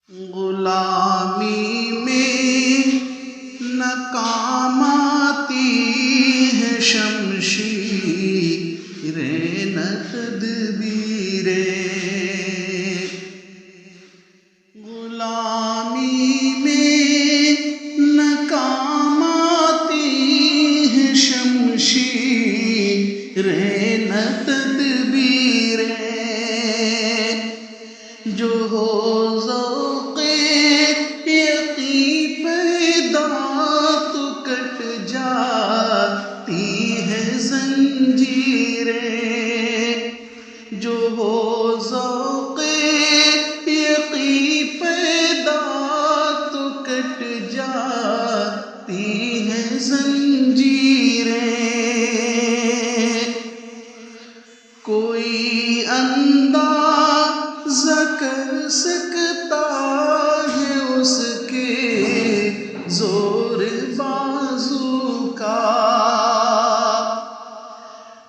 غلامی میں ناکام آتی ہے شمشیر نہ تدبیریں، غلامی میں ناکام آتی ہے شمشیر نہ تدبیریں، جو ہو ذوق یقین پیدا تو کٹ جاتی ہے زنجیریں، جو ہو ذوق یقین پیدا تو کٹ جاتی ہے زنجیریں، کوئی اندازہ کر سکتا ہے اس کے زور بازو کا،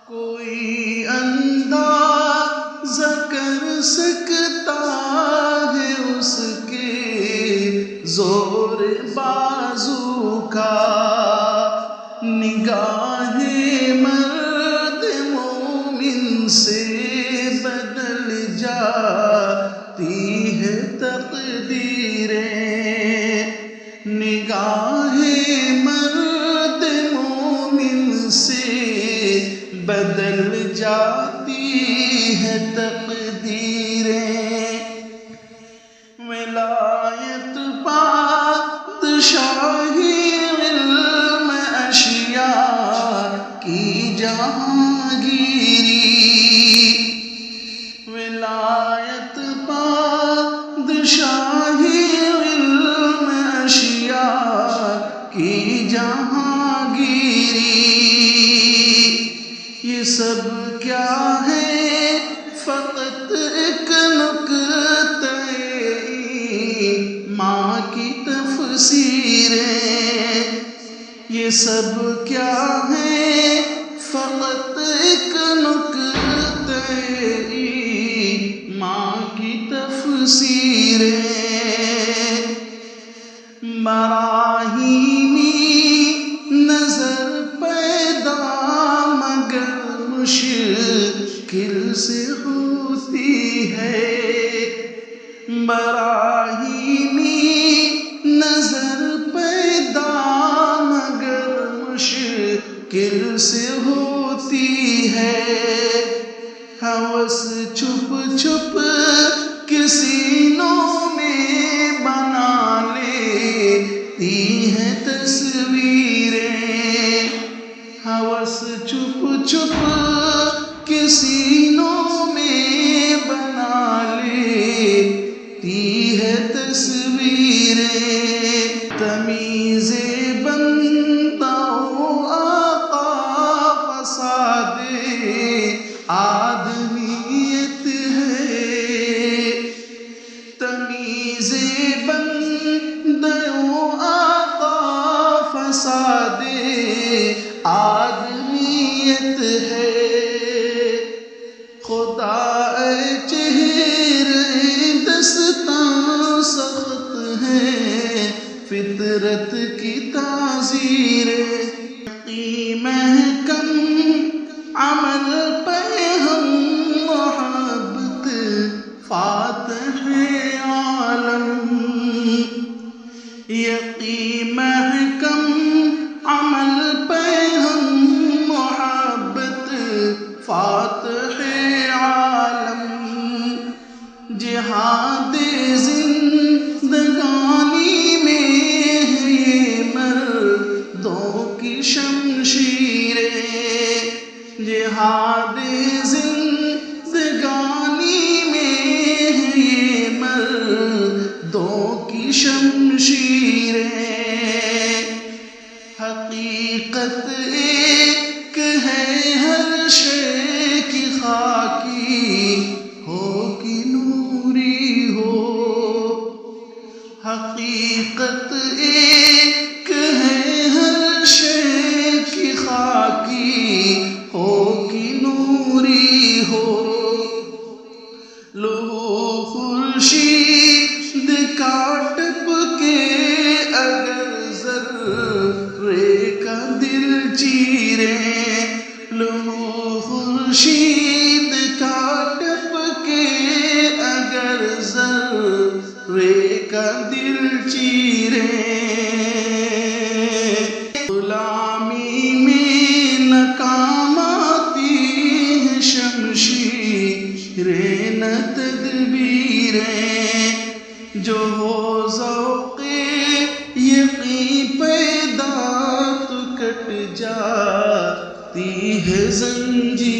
کوئی اندازہ کر سکتا ہے اس کے زور بازو کا، نگاہ مرد مومن سے بدل جاتی ہے تقدیریں، نگاہ مرد مومن سے بدل جاتی ہے تقدیریں، ولایت پادشاہی علم اشیاء کی جہانگیری، ولایت پادشاہی علم اشیاء کی جہانگیری، یہ سب کیا ہے فقط ایک نکتہ ماں کی تفسیریں، یہ سب کیا ہے فقط ایک نکتہ ماں کی تفسیریں، براہیمی نظر پیدا مگر مشکل سے ہوتی ہے، براہیمی نظر پیدا مگر مشکل سے ہوتی ہے، ہوس چھپ چھپ کے سینوں میں بنا لیتی ہیں تصویریں، ہوس چھپ چھپ کے سینوں میں بنا لیتی ہے تصویریں، تمیز بندہ و آقا فساد آدمیت ہے، تمیز بندہ و آقا فساد آدمیت ہے، خدا اے چہرے دستاں سخت ہیں فطرت کی تعزیریں، یقین محکم عمل پہ ہم محبت فاتح عالم، یقین محکم عمل پہ ہم محبت فاتح عالم، جہاد زندگانی میں ہے مردوں کی تی ہے زنجیر